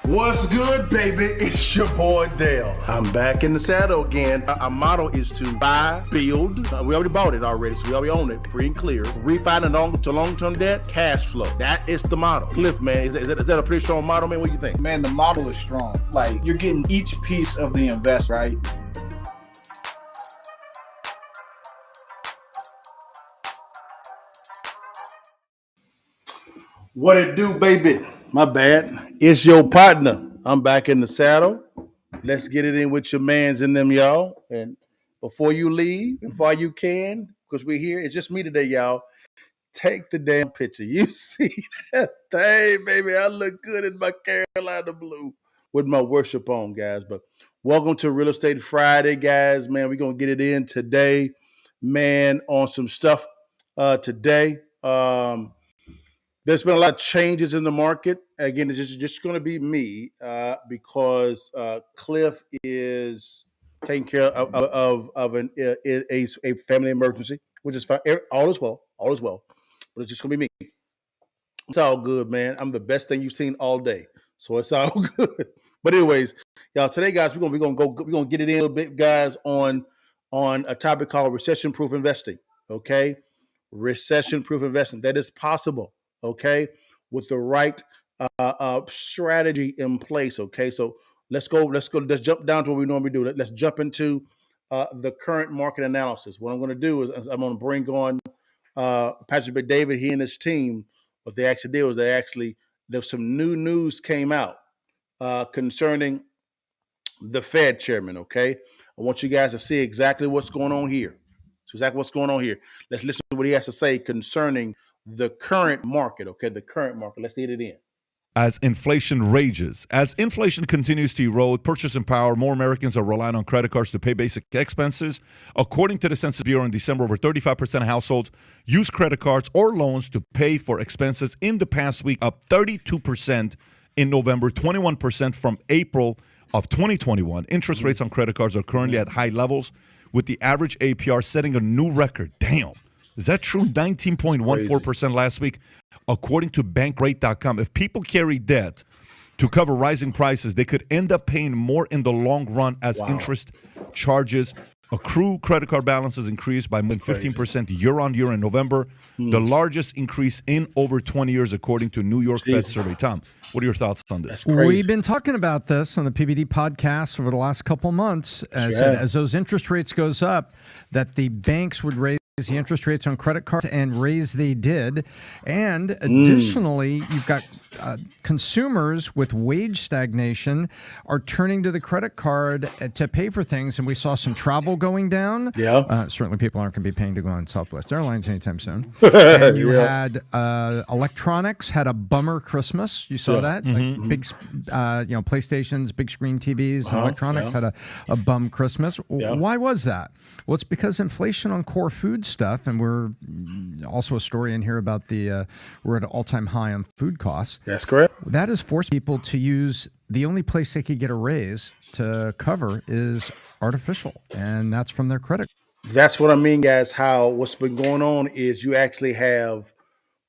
What's good, baby? It's your boy Dale. I'm back in the saddle again. Our motto is to buy, build. We already bought it already, so we already own it, free and clear. Refinance to long-term debt, cash flow. That is the motto. Cliff, man, is that a pretty strong motto, man? What do you think? Man, the model is strong. Like, you're getting each piece of the invest, right? What it do, baby? My bad. It's your partner. I'm back in the saddle. Let's get it in with your mans in them, y'all. And before you leave, and while you can, because we're here, it's just me today, y'all. Take the damn picture. You see that thing, baby? I look good in my Carolina blue with my worship on, guys. But welcome to Real Estate Friday, guys. Man, we're going to get it in today, man, on some stuff today. There's been a lot of changes in the market. Again, it's just going to be me because Cliff is taking care of a family emergency, which is fine. All is well. All is well. But it's just going to be me. It's all good, man. I'm the best thing you've seen all day, so it's all good. But anyways, y'all, today, guys, we're gonna get it in a little bit, guys, on a topic called recession-proof investing. Okay, recession-proof investing, that is possible. Okay, with the right strategy in place. Okay, so let's jump down to what we normally do. Let's jump into the current market analysis. What I'm going to do is I'm going to bring on Patrick McDavid. He and his team. What they actually did was there's some new news came out concerning the Fed chairman. Okay, I want you guys to see exactly what's going on here. So exactly what's going on here. Let's listen to what he has to say concerning the current market. Okay, the current market. Let's get it in. As inflation rages, as inflation continues to erode purchasing power, more Americans are relying on credit cards to pay basic expenses. According to the Census Bureau in December, over 35% of households use credit cards or loans to pay for expenses in the past week, up 32% in November, 21% from April of 2021. Interest rates on credit cards are currently at high levels, with the average APR setting a new record. Damn. Is that true? 19.14% last week, according to bankrate.com. If people carry debt to cover rising prices, they could end up paying more in the long run as interest charges accrue. Credit card balances increased by more than 15% year on year in November, the largest increase in over 20 years, according to New York Fed survey. Tom, what are your thoughts on this? We've been talking about this on the PBD podcast over the last couple months. As those interest rates goes up, that the banks would raise the interest rates on credit cards, and raise they did. And additionally, you've got consumers with wage stagnation are turning to the credit card to pay for things. And we saw some travel going down. Yeah. Certainly people aren't going to be paying to go on Southwest Airlines anytime soon. And you had electronics had a bummer Christmas. You saw that? Like big, PlayStations, big screen TVs, and electronics had a bum Christmas. Why was that? Well, it's because inflation on core food stuff, and we're also a story in here about we're at an all-time high on food costs. That's correct. That has forced people to use the only place they could get a raise to cover is artificial, and that's from their credit. That's what I mean, guys. What's been going on is you actually have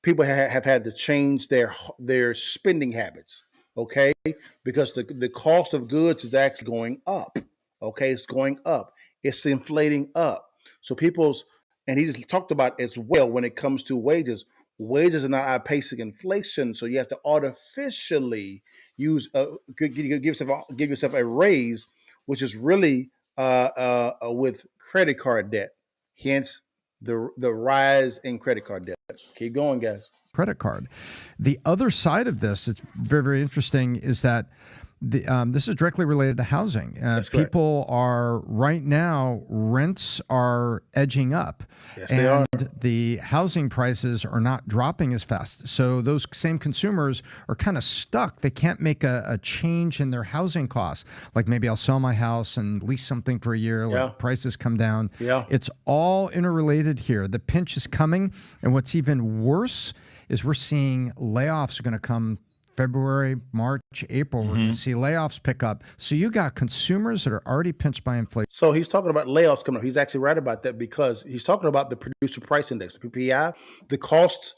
people have had to change their spending habits. Okay, because the cost of goods is actually going up. Okay, it's going up. It's inflating up. So and he just talked about as well when it comes to wages. Wages are not outpacing inflation, so you have to artificially give yourself a raise, which is really with credit card debt. Hence the rise in credit card debt. Keep going, guys. Credit card. The other side of this, it's very, very interesting, is that this is directly related to housing. People are right now, rents are edging up. Yes, and they are. The housing prices are not dropping as fast. So those same consumers are kind of stuck. They can't make a change in their housing costs. Like maybe I'll sell my house and lease something for a year, like prices come down. Yeah. It's all interrelated here. The pinch is coming. And what's even worse is we're seeing layoffs are going to come February, March, April. We're going to see layoffs pick up. So you got consumers that are already pinched by inflation. So he's talking about layoffs coming up. He's actually right about that because he's talking about the producer price index, the PPI, the cost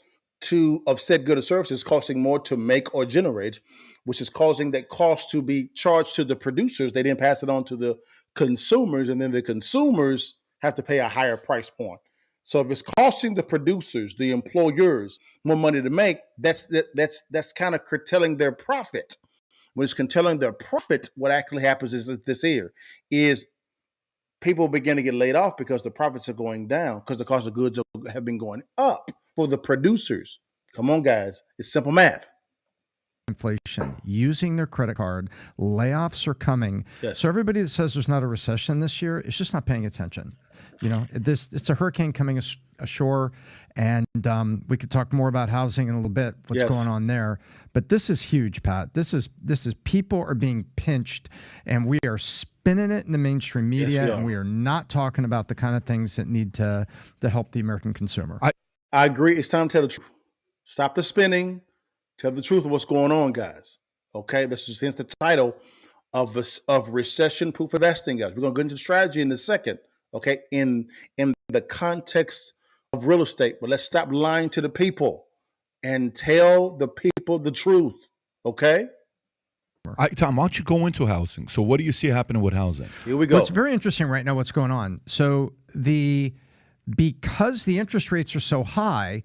of said good or service is costing more to make or generate, which is causing that cost to be charged to the producers. They then pass it on to the consumers, and then the consumers have to pay a higher price point. So if it's costing the producers, the employers, more money to make, that's kind of curtailing their profit. When it's curtailing their profit, what actually happens is this here is people begin to get laid off because the profits are going down because the cost of goods have been going up for the producers. Come on, guys. It's simple math. Inflation, using their credit card, layoffs are coming. Yes. So everybody that says there's not a recession this year is just not paying attention. You know, it's a hurricane coming ashore, and we could talk more about housing in a little bit, what's going on there. But this is huge, Pat. This is people are being pinched, and we are spinning it in the mainstream media, and we are not talking about the kind of things that need to help the American consumer. I agree. It's time to tell the truth. Stop the spinning. Tell the truth of what's going on, guys. Okay, this is hence the title of recession-proof investing, guys. We're gonna go into strategy in a second. Okay, in the context of real estate, but let's stop lying to the people and tell the people the truth. Okay. Tom, why don't you go into housing? So what do you see happening with housing? Here we go. Well, it's very interesting right now what's going on. So because the interest rates are so high,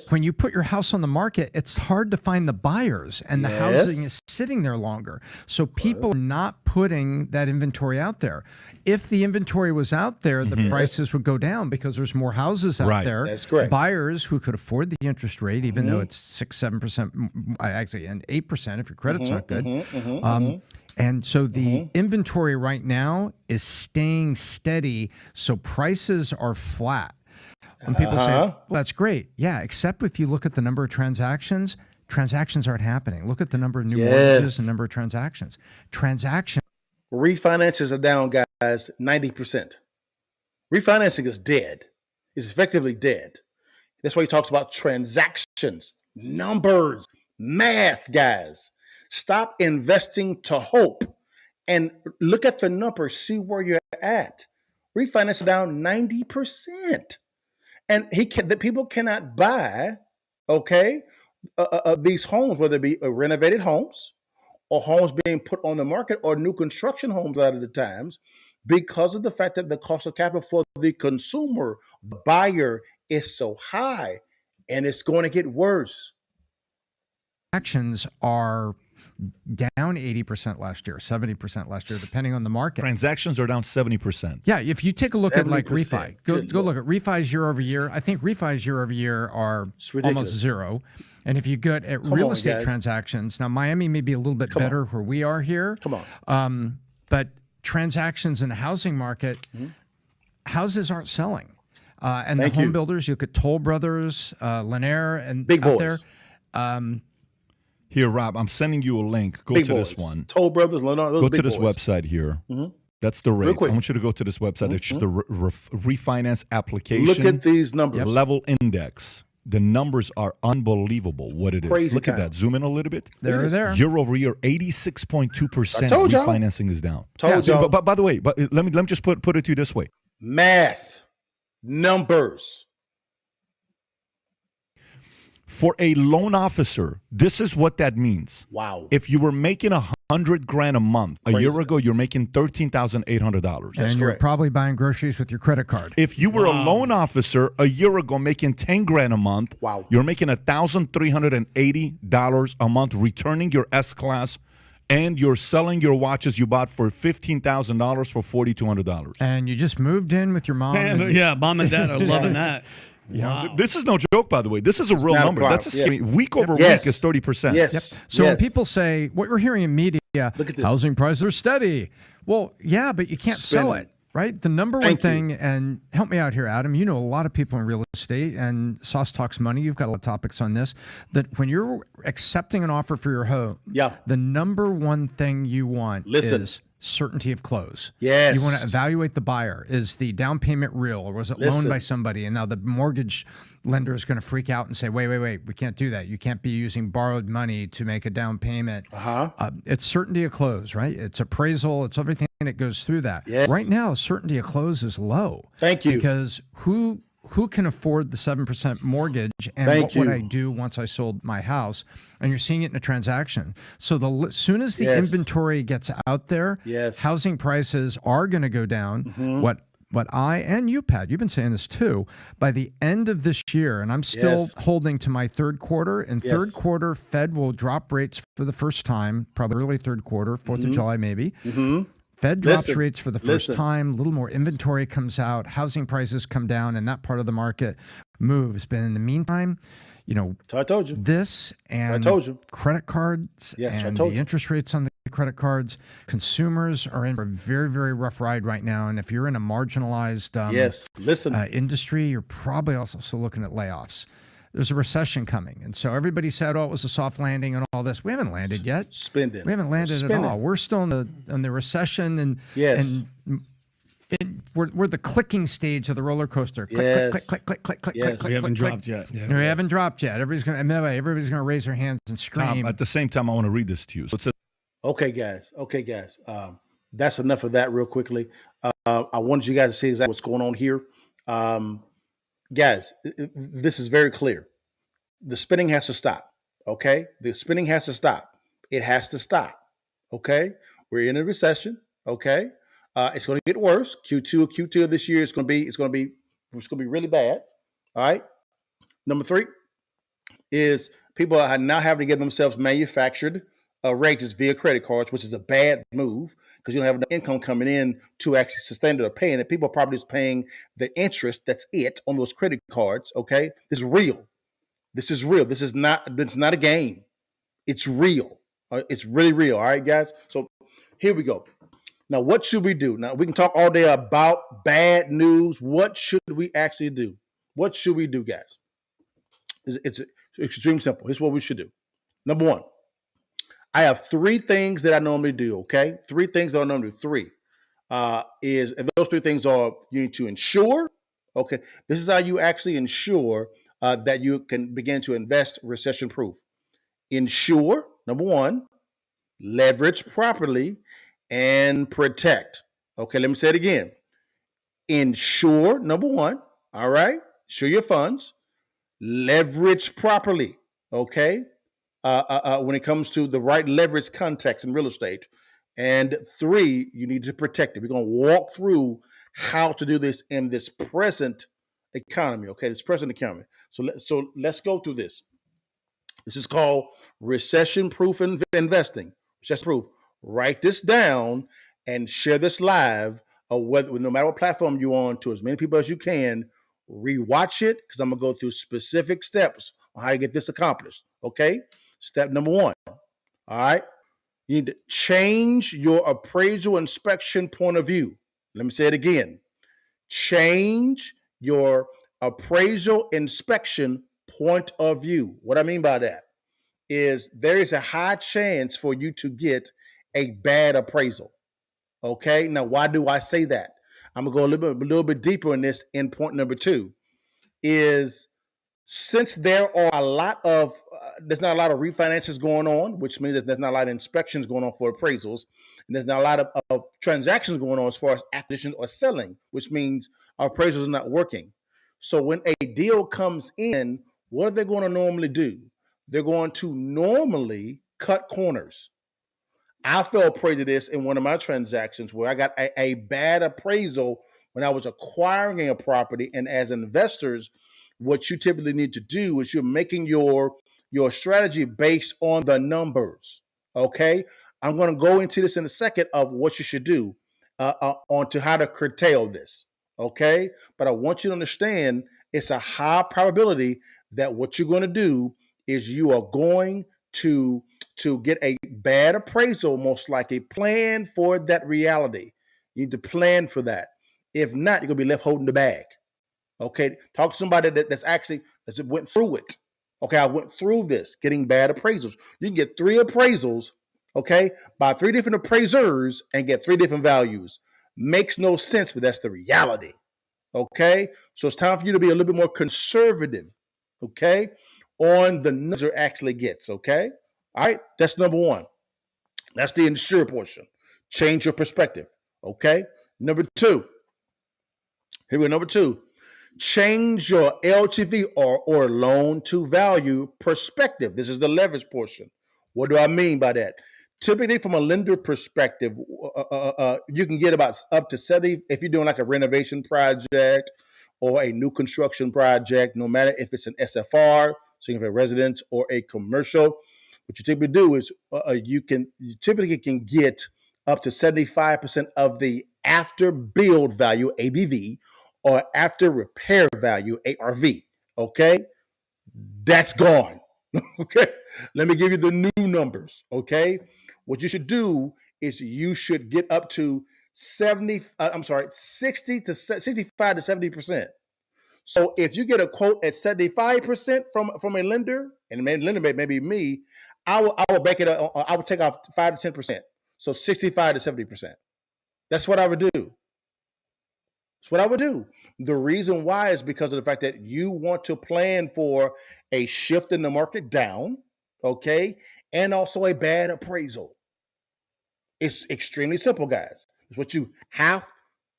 when you put your house on the market, it's hard to find the buyers, and the housing is sitting there longer. So people are not putting that inventory out there. If the inventory was out there, the prices would go down because there's more houses out there. That's correct. Buyers who could afford the interest rate, even though it's 6-7%, actually, and 8% if your credit's not good. And so the inventory right now is staying steady, so prices are flat. When people say, well, that's great. Yeah, except if you look at the number of transactions aren't happening. Look at the number of new mortgages and number of transactions. Refinances are down, guys, 90%. Refinancing is dead. It's effectively dead. That's why he talks about transactions, numbers, math, guys. Stop investing to hope and look at the numbers, see where you're at. Refinance down 90%. And the people cannot buy, these homes, whether it be renovated homes or homes being put on the market or new construction homes a lot of the times, because of the fact that the cost of capital for the consumer, the buyer, is so high, and it's going to get worse. Transactions are down 80% last year, 70% last year, depending on the market. Transactions are down 70%. Yeah, if you take a look at like refi, go look at refis year over year. I think refis year over year are almost zero. And if you get at real estate transactions, now Miami may be a little bit better where we are here. But transactions in the housing market, houses aren't selling. And the home builders, you look at Toll Brothers, Lanier, and big out boys there. Here, Rob, I'm sending you a link. Go big to boys. this one. Toll Brothers, Lanier, those go big to this boys. website here. That's the rates. I want you to go to this website. It's just the refinance application. Look at these numbers. Level index. The numbers are unbelievable. What it is. Crazy Look at that. Zoom in a little bit. There. Year over year, 86.2% refinancing is down. But by the way, let me just put it to you this way. Math, numbers. For a loan officer, this is what that means. Wow. If you were making $100,000 a month a year ago, you're making $13,800. And you're probably buying groceries with your credit card. If you were a loan officer a year ago making $10,000 a month, you're making $1,380 a month, returning your S-Class, and you're selling your watches you bought for $15,000 for $4,200. And you just moved in with your mom. Mom and dad are loving that. Wow. This is no joke, by the way. This is a real number. That's a skinny. Week over week is 30%. Yes. So when people say, what we're hearing in media, look at this. Housing prices are steady. Well, yeah, but you can't sell it, right? The number one thing, and help me out here, Adam, you know a lot of people in real estate, and Sauce Talks Money, you've got a lot of topics on this, that when you're accepting an offer for your home, the number one thing you want is certainty of close. Yes. You want to evaluate the buyer. Is the down payment real, or was it loaned by somebody? And now the mortgage lender is going to freak out and say, wait, we can't do that. You can't be using borrowed money to make a down payment. It's certainty of close, right? It's appraisal. It's everything that goes through that. Yes. Right now, certainty of close is low. Thank you. Because who who can afford the 7% mortgage, and Thank what would you. I do once I sold my house? And you're seeing it in a transaction. So soon as the Yes. inventory gets out there, Yes. housing prices are going to go down. What I and you, Pat, you've been saying this too, by the end of this year, and I'm still Yes. holding to my third quarter. In Yes. third quarter, Fed will drop rates for the first time, probably early third quarter, 4th of July maybe. Fed drops Listen, rates for the first listen. time. A little more inventory comes out. Housing prices come down, and that part of the market moves. But in the meantime, So I told you. this and told you. credit cards Yes, I and told the you. interest rates on the credit cards, consumers are in for a very, very rough ride right now. And if you're in a marginalized Yes. Listen. industry, you're probably also looking at layoffs. There's a recession coming. And so everybody said, oh, it was a soft landing and all this. We haven't landed yet. Spending. We haven't landed Spending. at all. We're still in the recession, and Yes. we're the clicking stage of the roller coaster. Click, Yes. click, click, click, click, click, Yes. click, click. We haven't click, dropped yet. click. We haven't dropped yet. Everybody's going to raise their hands and scream. Tom, at the same time, I want to read this to you. So it says, Okay, guys. That's enough of that real quickly. I wanted you guys to see exactly what's going on here. Guys, this is very clear. The spinning has to stop. Okay? The spinning has to stop. It has to stop. Okay? We're in a recession. Okay? It's going to get worse. Q2 of this year is going to be really bad. All right? Number 3 is people are now having to get themselves manufactured rates via credit cards, which is a bad move because you don't have enough income coming in to actually sustain it or paying it. People are probably just paying the interest. That's it on those credit cards. Okay, this is real. This is real. It's not a game. It's real. It's really real. All right, guys. So here we go. Now, what should we do? Now, we can talk all day about bad news. What should we actually do? What should we do, guys? It's extremely simple. Here's what we should do. Number 1, I have 3 things that I normally do, okay? 3 things that I normally do. 3 and those 3 things are you need to ensure, okay? This is how you actually ensure that you can begin to invest recession proof. Ensure, number 1, leverage properly, and protect. Okay, let me say it again. Ensure, number 1, all right? Ensure your funds. Leverage properly, okay? When it comes to the right leverage context in real estate. And 3, you need to protect it. We're going to walk through how to do this in this present economy, okay? This present economy. So let's go through this. This is called recession-proof investing. Recession-proof. Write this down and share this live, no matter what platform you're on, to as many people as you can. Rewatch it because I'm going to go through specific steps on how to get this accomplished, okay? Step number 1, all right? You need to change your appraisal inspection point of view. Let me say it again. Change your appraisal inspection point of view. What I mean by that is there is a high chance for you to get a bad appraisal. Okay? Now, why do I say that? I'm going to go a little bit deeper in this in point number 2 is since there are there's not a lot of refinances going on, which means there's not a lot of inspections going on for appraisals, and there's not a lot of transactions going on as far as acquisition or selling, which means our appraisals are not working. So when a deal comes in, what are they going to normally do? They're going to normally cut corners. I fell prey to this in one of my transactions where I got a bad appraisal when I was acquiring a property. And as investors, what you typically need to do is you're making your strategy based on the numbers. Okay, I'm going to go into this in a second of what you should do onto how to curtail this. Okay, but I want you to understand it's a high probability that what you're going to do is you are going to get a bad appraisal, most likely. Plan for that reality. You need to plan for that. If not, you're going to be left holding the bag. Okay, talk to somebody that's went through it. Okay, I went through this, getting bad appraisals. You can get 3 appraisals, okay, by 3 different appraisers and get 3 different values. Makes no sense, but that's the reality. Okay, so it's time for you to be a little bit more conservative, okay, on the numbers it actually gets, okay? All right, that's number 1. That's the insure portion. Change your perspective, okay? Number 2, here we go, number 2. Change your LTV or loan to value perspective. This is the leverage portion. What do I mean by that? Typically, from a lender perspective, you can get about up to 70 if you're doing like a renovation project or a new construction project, no matter if it's an SFR, so you have a residence or a commercial. What you typically do is you typically can get up to 75% of the after build value, ABV, or after repair value, ARV. Okay, that's gone. Okay, let me give you the new numbers. Okay, what you should do is you should get up to 60 to 65 to 70%. So if you get a quote at 75% from a lender, and the lender may be me, I will back it up. I would take off 5 to 10%. So 65 to 70%. That's what I would do. That's what I would do. The reason why is because of the fact that you want to plan for a shift in the market down, okay, and also a bad appraisal. It's extremely simple, guys. It's what you have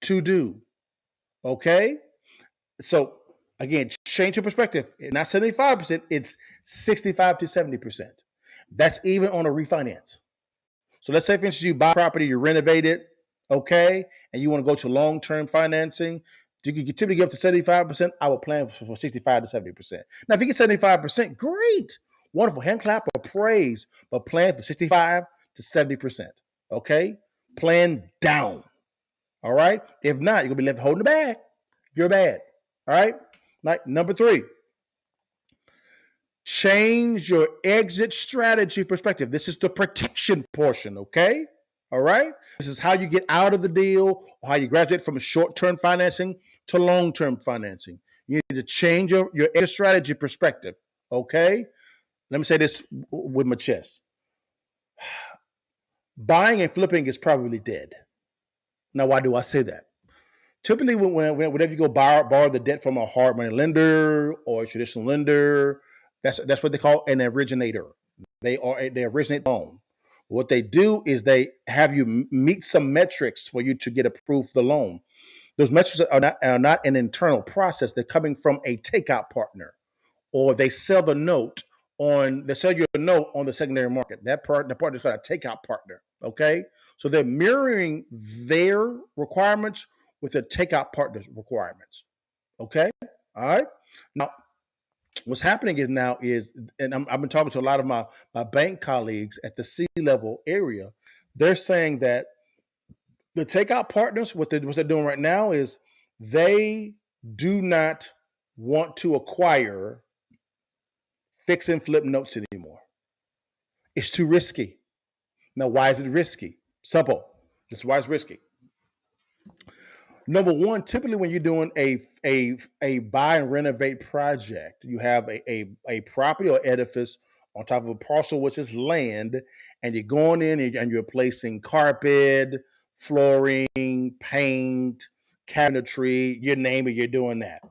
to do, okay? So again, change your perspective. Not 75%, it's 65 to 70%. That's even on a refinance. So let's say, for instance, you buy property, you renovate it, okay, and you want to go to long-term financing. You can typically get up to 75%. I would plan for 65 to 70%. Now, if you get 75%, great. Wonderful. Hand clap or praise, but plan for 65 to 70%. Okay? Plan down. All right? If not, you're going to be left holding the bag. You're bad. All right? Like number 3. Change your exit strategy perspective. This is the protection portion, okay? All right? This is how you get out of the deal or how you graduate from short-term financing to long-term financing. You need to change your exit strategy perspective, okay? Let me say this with my chest. Buying and flipping is probably dead. Now, why do I say that? Typically, whenever you go borrow the debt from a hard money lender or a traditional lender, that's what they call an originator. They originate the loan. What they do is they have you meet some metrics for you to get approved for the loan. Those metrics are not an internal process. They're coming from a takeout partner, or they sell you a note on the secondary market. The partner is called a takeout partner. Okay, so they're mirroring their requirements with the takeout partner's requirements. Okay, all right. Now, what's happening and I've been talking to a lot of my bank colleagues at the C-level area. They're saying that the takeout partners, what they're doing right now is they do not want to acquire fix and flip notes anymore. It's too risky. Now, why is it risky? Simple. This is why it's risky. Number one, typically when you're doing a buy and renovate project, you have a property or edifice on top of a parcel, which is land, and you're going in and you're replacing carpet, flooring, paint, cabinetry, you name it, you're doing that.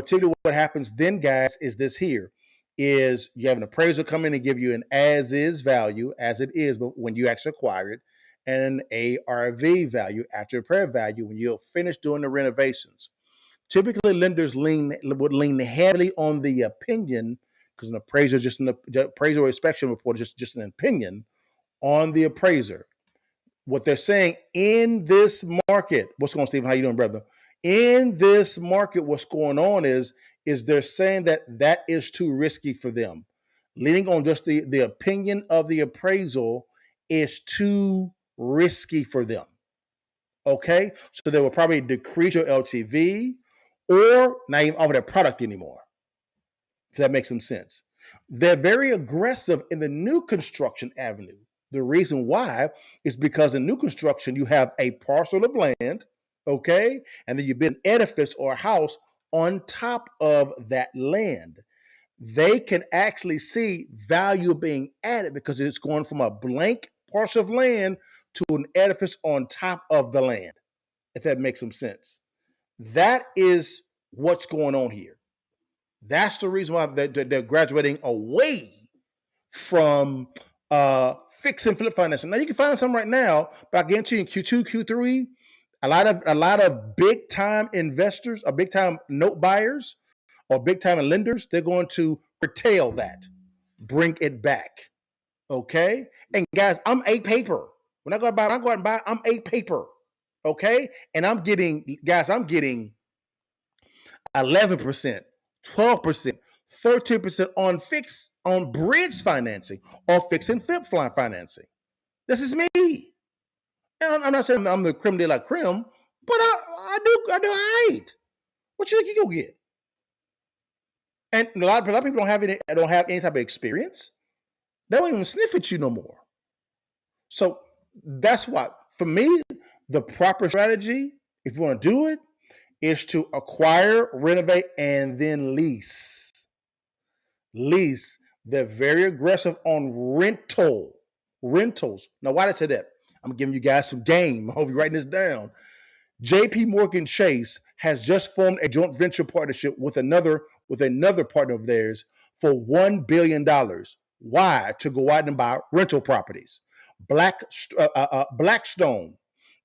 Typically what happens then, guys, is this here. Is you have an appraiser come in and give you an as-is value, as it is, but when you actually acquire it, and an ARV value, after repair value, when you'll finish doing the renovations. Typically, lenders would lean heavily on the opinion, because an appraiser, the appraiser inspection report is just an opinion on the appraiser. What they're saying in this market, what's going on, Stephen? How you doing, brother? In this market, what's going on is they're saying that is too risky for them. Leaning on just the opinion of the appraisal is too risky for them. Okay? So they will probably decrease your LTV or not even offer that product anymore. If that makes some sense. They're very aggressive in the new construction avenue. The reason why is because in new construction, you have a parcel of land, okay? And then you build an edifice or a house on top of that land. They can actually see value being added because it's going from a blank parcel of land to an edifice on top of the land, if that makes some sense. That is what's going on here. That's the reason why they're graduating away from fix and flip financing. Now, you can find some right now, but I guarantee you in Q2, Q3, a lot of big time investors or big time note buyers or big time lenders, they're going to curtail that, bring it back. Okay. And guys, I'm a paper. When I go out and buy, I'm a paper. Okay. And I'm getting 11%, 12%, 13% on bridge financing or fix and flip financing. This is me. And I'm not saying I'm the creme de la creme, but I do all right. What you think you gonna get? And a lot of people don't have any type of experience. They don't even sniff at you no more. So that's why, for me, the proper strategy, if you want to do it, is to acquire, renovate, and then lease. Lease. They're very aggressive on rentals. Now, why did I say that? I'm giving you guys some game. I hope you're writing this down. JP Morgan Chase has just formed a joint venture partnership with another partner of theirs for $1 billion. Why? To go out and buy rental properties. Blackstone,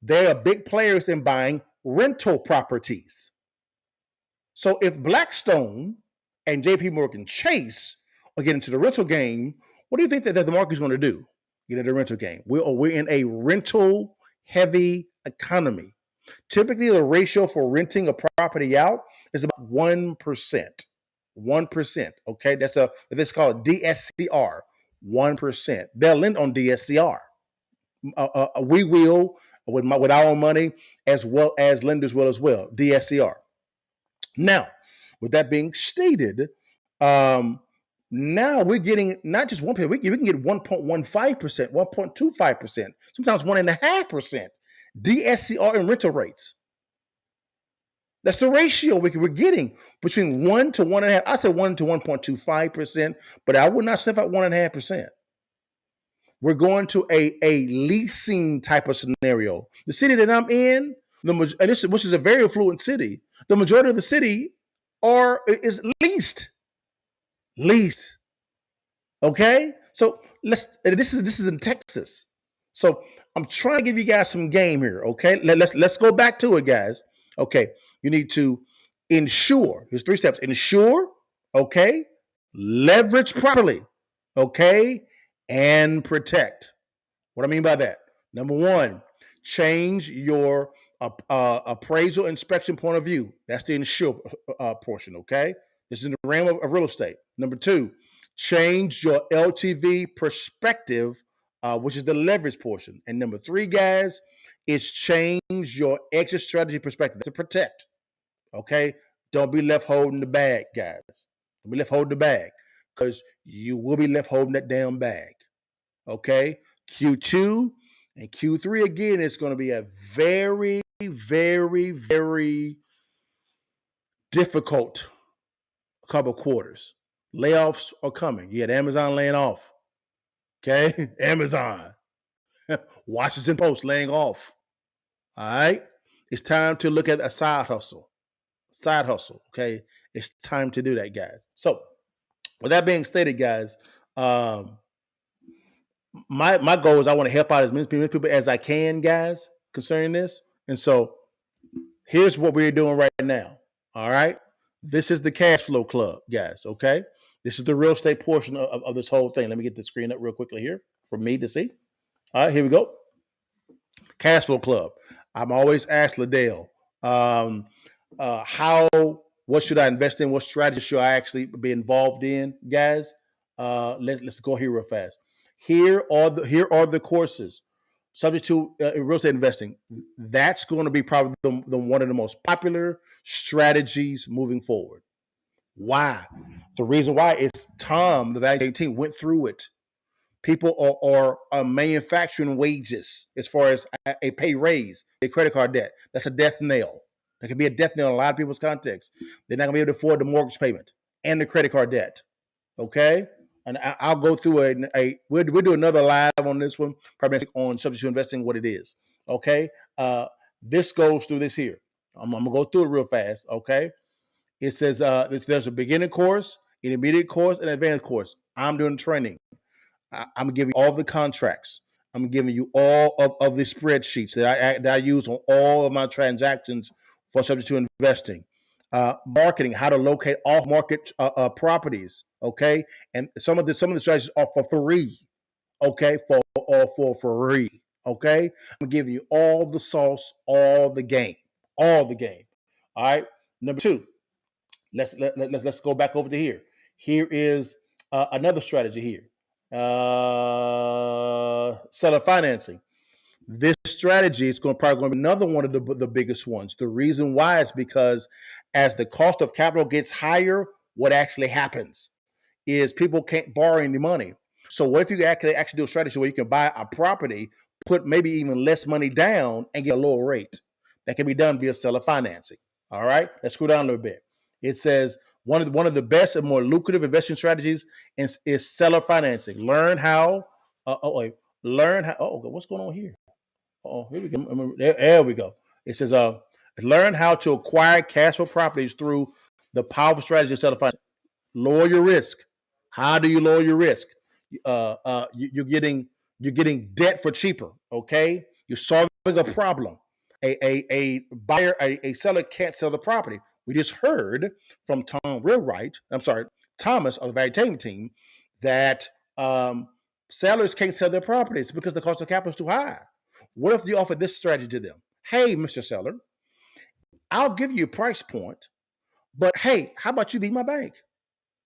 they are big players in buying rental properties. So if Blackstone and JP Morgan Chase are getting into the rental game, what do you think that the market is going to do? Get into the rental game. We're in a rental heavy economy. Typically, the ratio for renting a property out is about 1%. 1%. Okay, that's called DSCR. 1%. They'll lend on DSCR. We will with our money, as well as lenders will as well. DSCR. Now, with that being stated, now we're getting not just 1%, we can get 1.15%, 1.25%, sometimes 1.5% DSCR in rental rates. That's the ratio we're getting between 1 to 1.5. I said 1 to 1.25%, but I would not sniff out 1.5%. We're going to a leasing type of scenario. The city that I'm in, which is a very affluent city, the majority of the city is leased. Leased. Okay? So this is in Texas. So I'm trying to give you guys some game here. Okay. Let's go back to it, guys. Okay. You need to insure. Here's 3 steps. Insure, okay, leverage properly, okay, and protect. What I mean by that? Number 1, change your appraisal inspection point of view. That's the insure portion, okay? This is in the realm of real estate. Number 2, change your LTV perspective, which is the leverage portion. And number 3, guys, is change your exit strategy perspective. That's to protect. Okay? Don't be left holding the bag, guys. Don't be left holding the bag, because you will be left holding that damn bag. Okay? Q2 and Q3, again, it's going to be a very, very, very difficult couple quarters. Layoffs are coming. You had Amazon laying off. Okay? Amazon. Washington Post laying off. All right? It's time to look at a side hustle. Okay? It's time to do that, guys. So, with that being stated, guys, my goal is I want to help out as many people as I can, guys, concerning this. And so, here's what we're doing right now. All right? This is the cash flow club, guys. Okay? This is the real estate portion of this whole thing. Let me get the screen up real quickly here for me to see. All right, here we go. Cash flow club. I'm always asked Liddell, what should I invest in? What strategy should I actually be involved in, guys? Let's go here real fast. Here are the courses subject to real estate investing. That's going to be probably the one of the most popular strategies moving forward. Why? The reason why is Tom, the value team, went through it. People are manufacturing wages as far as a pay raise, a credit card debt. That's a death knell. That could be a death knell in a lot of people's context. They're not going to be able to afford the mortgage payment and the credit card debt. Okay? And I'll go through we'll do another live on this one, probably on subject to investing, what it is. Okay? This goes through this here. I'm going to go through it real fast. Okay? It says there's a beginning course, intermediate course, and advanced course. I'm doing training. I'm giving all the contracts. I'm giving you all of the spreadsheets that I use on all of my transactions for subject to investing. Marketing, how to locate off market properties. Okay, and some of the strategies are for free. Okay, for free. Okay, I'm giving you all the sauce, all the game, all the game. All right. Number two, let's go back over to here. Here is another strategy here. Seller financing. This strategy is probably going to be another one of the biggest ones. The reason why is because as the cost of capital gets higher, what actually happens is people can't borrow any money. So what if you actually do a strategy where you can buy a property, put maybe even less money down, and get a lower rate? That can be done via seller financing. All right, let's scroll down a little bit. It says one of the best and more lucrative investing strategies is seller financing. Learn how. Learn how. Oh, what's going on here? Oh, here we go. There we go. It says, learn how to acquire cash flow properties through the powerful strategy of seller financing. Lower your risk. How do you lower your risk? You're getting debt for cheaper. Okay, you're solving a problem. A buyer, a seller can't sell the property. We just heard from Tom Wheelwright. I'm sorry, Thomas of the value trading team that sellers can't sell their properties because the cost of capital is too high. What if you offer this strategy to them? Hey, Mr. Seller, I'll give you a price point, but hey, how about you be my bank?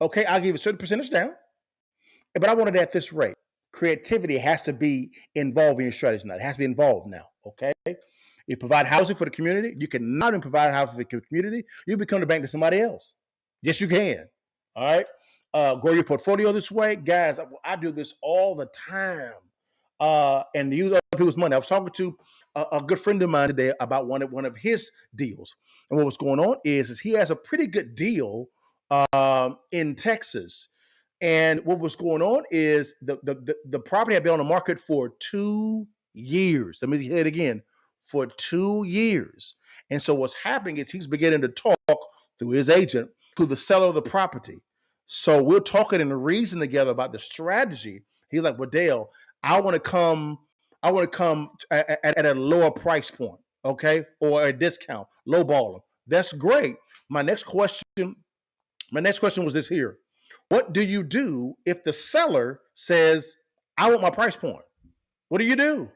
Okay, I'll give you a certain percentage down, but I want it at this rate. Creativity has to be involved in your strategy now. It has to be involved now. Okay. You provide housing for the community. You can not even provide housing for the community. You become the bank to somebody else. Yes, you can. All right. Grow your portfolio this way. Guys, I do this all the time. And use other people's money. I was talking to a good friend of mine today about one of his deals. And what was going on is he has a pretty good deal in Texas. And what was going on is the property had been on the market for 2 years. Let me say it again, for 2 years. And so what's happening is he's beginning to talk through his agent to the seller of the property. So we're talking and reasoning together about the strategy. He's like, well, Dale, I want to come at a lower price point, okay, or a discount, low baller. That's great. My next question was this here. What do you do if the seller says, I want my price point? What do you do?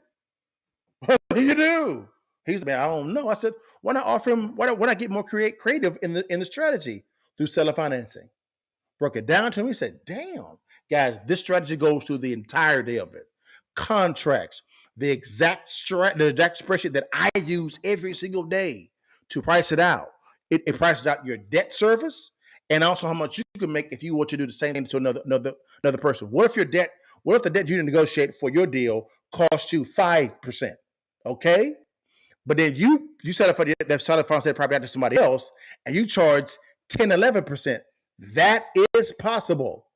What do you do? He's like, I don't know. I said, why not offer him, why not get more creative in the strategy through seller financing? Broke it down to him. He said, damn, guys, this strategy goes through the entirety of it. Contracts, the exact spreadsheet that I use every single day to price it out. It prices out your debt service and also how much you can make if you were to do the same thing to another person. What if the debt you negotiate for your deal costs you 5%? Okay, but then you set up for that seller finance property out to somebody else and you charge 10, 11%. That is possible.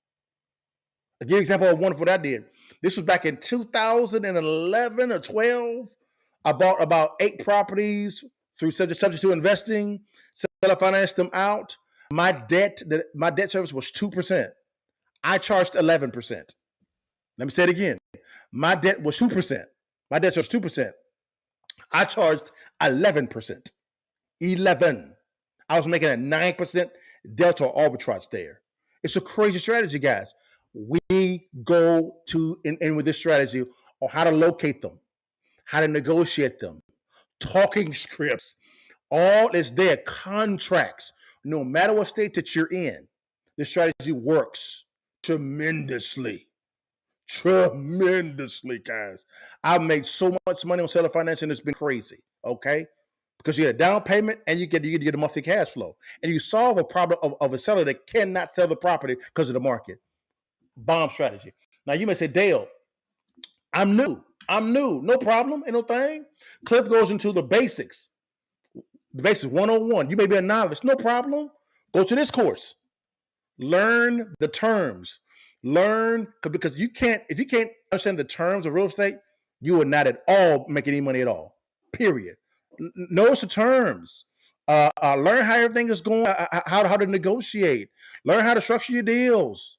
I'll give you an example of one of what I did. This was back in 2011 or 12. I bought about 8 properties through subject to investing. Seller financed them out. My debt service was 2%. I charged 11%. Let me say it again. My debt was 2%. My debt service was 2%. I charged 11%. 11. I was making a 9% delta arbitrage there. It's a crazy strategy, guys. We go to in with this strategy on how to locate them, how to negotiate them, talking scripts, all is there, contracts. No matter what state that you're in, this strategy works tremendously. Tremendously, guys. I've made so much money on seller financing, it's been crazy. Okay. Because you get a down payment and you get a monthly cash flow. And you solve a problem of a seller that cannot sell the property because of the market. Bomb strategy. Now you may say, Dale, I'm new. No problem. Ain't no thing. Cliff goes into the basics. The basics 101. You may be a novice. No problem. Go to this course. Learn the terms. Learn because if you can't understand the terms of real estate, you will not at all make any money at all. Period. Notice the terms. Learn how everything is going. How to negotiate. Learn how to structure your deals.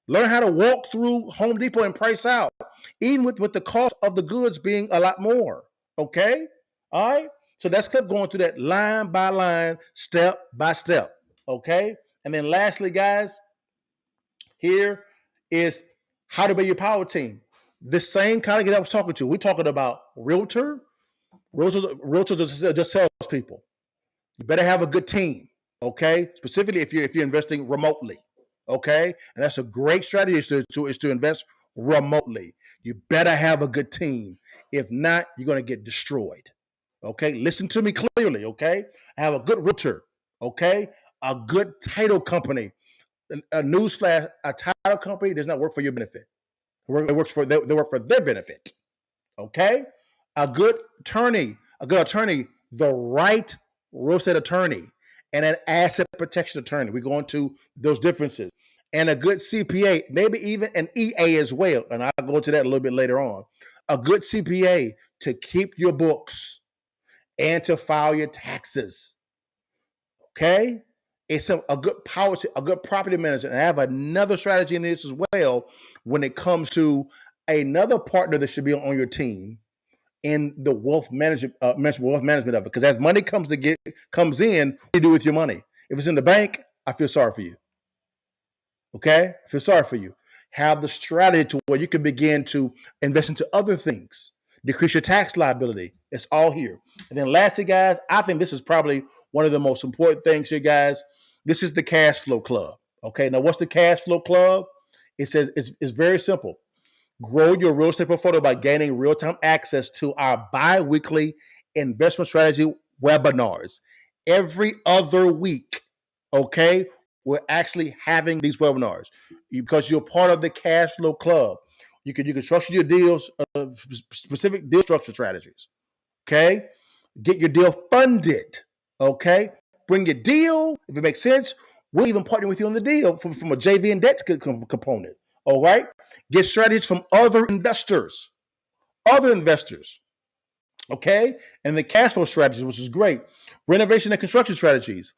Learn how to walk through Home Depot and price out, even with the cost of the goods being a lot more. Okay? All right? So that's kept going through that line by line, step by step. Okay? And then lastly, guys, here is how to build your power team. The same kind of guy I was talking to. We're talking about realtors are just salespeople. You better have a good team, okay? Specifically if you're investing remotely, okay? And that's a great strategy is to invest remotely. You better have a good team. If not, you're going to get destroyed. Okay? Listen to me clearly, okay? Have a good realtor, okay? A good title company. A newsflash: a title company does not work for your benefit. It works for they work for their benefit. Okay, a good attorney, the right real estate attorney, and an asset protection attorney. We go into those differences, and a good CPA, maybe even an EA as well. And I'll go into that a little bit later on. A good CPA to keep your books and to file your taxes. Okay, it's a good a good property manager. And I have another strategy in this as well when it comes to another partner that should be on your team in the wealth management of it. Because as money comes in, what do you do with your money? If it's in the bank, I feel sorry for you. Okay, I feel sorry for you. Have the strategy to where you can begin to invest into other things, decrease your tax liability. It's all here. And then lastly, guys, I think this is probably one of the most important things here, guys. This is the cash flow club. Okay, now what's the cash flow club? It says it's very simple. Grow your real estate portfolio by gaining real-time access to our bi-weekly investment strategy webinars. Every other week, okay, we're actually having these webinars because you're part of the cash flow club. You can structure your deals, specific deal structure strategies. Okay, get your deal funded. Okay, bring your deal if it makes sense. We'll even partner with you on the deal from a JV and debt component. All right, get strategies from other investors. Okay, and the cash flow strategies, which is great. Renovation and construction strategies.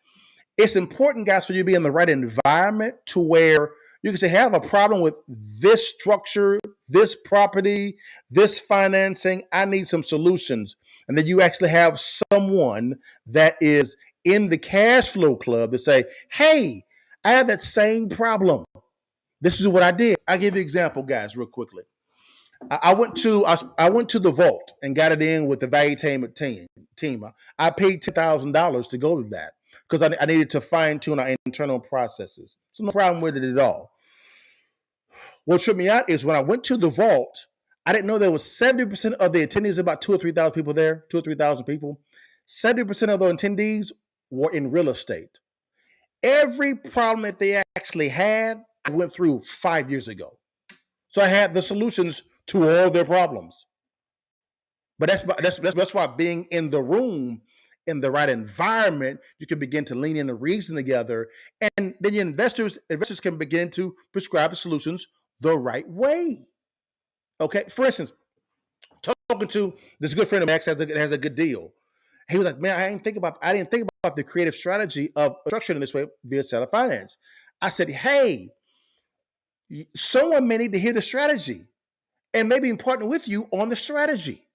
It's important, guys, for you to be in the right environment to where you can say, hey, I have a problem with this structure, this property, this financing. I need some solutions. And then you actually have someone that is in the cash flow club to say, hey, I have that same problem. This is what I did. I'll give you an example, guys, real quickly. I went to the vault and got it in with the valuetainment team. I paid $10,000 to go to that because I needed to fine tune our internal processes. So no problem with it at all. What tripped me out is when I went to the vault, I didn't know there was 70% of the attendees, about 2,000 or 3,000 people there, 2,000 or 3,000 people. 70% of the attendees were in real estate. Every problem that they actually had, I went through 5 years ago. So I had the solutions to all their problems. But that's why being in the room, in the right environment, you can begin to lean in and reason together. And then your investors can begin to prescribe the solutions the right way. Okay. For instance, talking to this good friend of mine has a good deal. He was like, man, I didn't think about the creative strategy of structuring this way via seller finance. I said, hey, someone may need to hear the strategy and maybe partner with you on the strategy.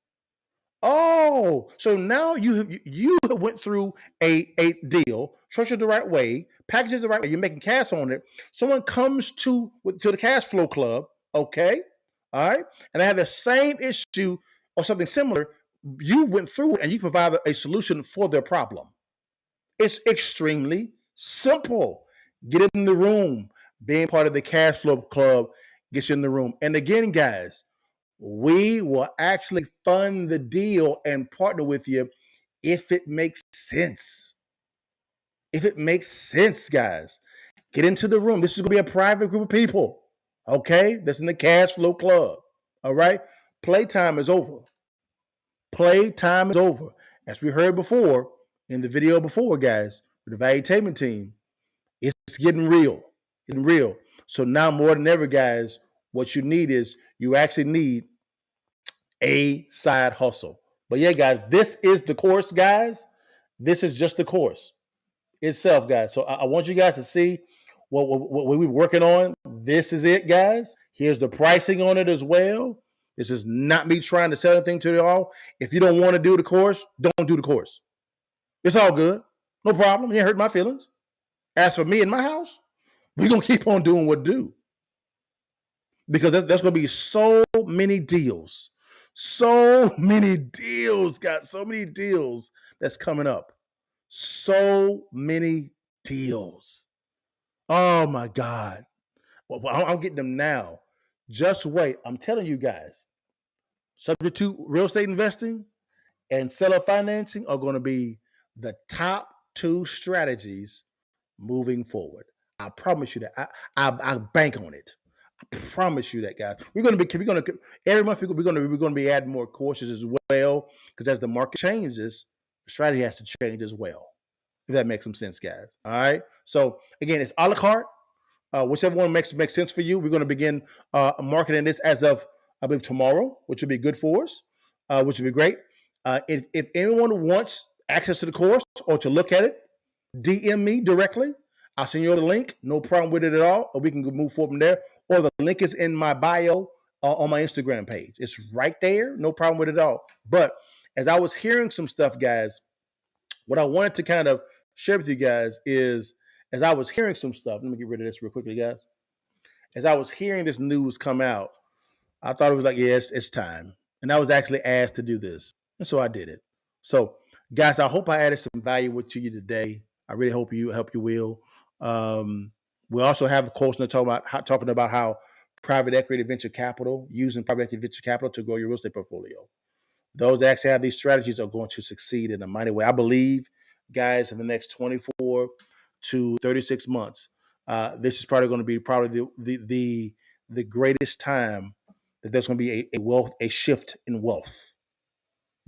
Oh, so now you went through a deal, structured the right way, packaged the right way, you're making cash on it. Someone comes to the cash flow club, okay, all right, and they have the same issue or something similar. You went through it and you provide a solution for their problem. It's extremely simple. Get in the room. Being part of the cash flow club gets you in the room. And again, guys, we will actually fund the deal and partner with you if it makes sense. If it makes sense, guys, get into the room. This is going to be a private group of people, okay? That's in the cash flow club, all right? Playtime is over. Playtime is over. As we heard before in the video before, guys, with the valuetainment team, it's getting real. Getting real. So now more than ever, guys, what you need is you actually need a side hustle. But yeah, guys, this is the course, guys. This is just the course itself, guys. So I want you guys to see what we're working on. This is it, guys. Here's the pricing on it as well. This is not me trying to sell anything to you all. If you don't want to do the course, don't do the course. It's all good. No problem. You ain't hurt my feelings. As for me and my house, we're going to keep on doing what do. Because there's going to be so many deals. So many deals, guys. So many deals that's coming up. So many deals. Oh, my God. Well, I'm getting them now. Just wait. I'm telling you guys, subject to real estate investing and seller financing are going to be the top 2 strategies moving forward. I promise you that. I bank on it. I promise you that, guys. Every month we're going to be adding more courses as well, because as the market changes, the strategy has to change as well. If that makes some sense, guys. All right. So again, it's a la carte. Whichever one makes sense for you. We're going to begin marketing this as of, I believe, tomorrow, which would be good for us, which would be great. If anyone wants access to the course or to look at it, DM me directly. I'll send you the link. No problem with it at all. Or we can move forward from there. Or the link is in my bio on my Instagram page. It's right there. No problem with it at all. But as I was hearing some stuff, guys, what I wanted to kind of share with you guys is, as I was hearing some stuff, let me get rid of this real quickly, guys. As I was hearing this news come out, I thought it was like, yes, it's time. And I was actually asked to do this. And so I did it. So, guys, I hope I added some value to you today. I really hope you will. We also have a course talking about how private equity venture capital, using private equity venture capital to grow your real estate portfolio. Those that actually have these strategies are going to succeed in a mighty way. I believe, guys, in the next 24 to 36 months, this is probably going to be the greatest time that there's going to be a shift in wealth,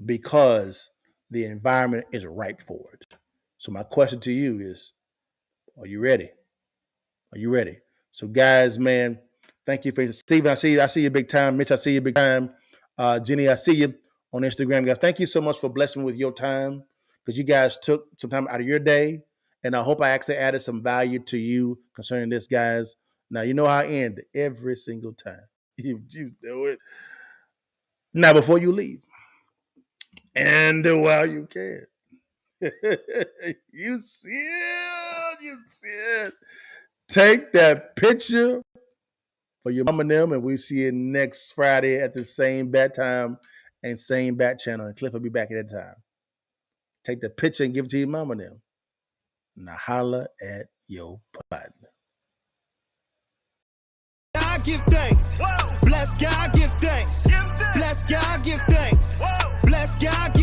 because the environment is ripe for it. So my question to you is, are you ready? Are you ready? So, guys, man, thank you for Steven. I see you big time. Mitch, I see you big time. Jenny, I see you on Instagram, guys. Thank you so much for blessing me with your time, because you guys took some time out of your day, and I hope I actually added some value to you concerning this, guys. Now, you know how I end every single time. You do it. Now, before you leave, and while you can, you see it. Take that picture for your mama and them, and we see you next Friday at the same bat time and same bat channel. And Cliff will be back at that time. Take the picture and give it to your mama and them. Now holla at your partner. God give thanks. Whoa. Bless God give thanks. Bless God give thanks. Whoa. Bless God.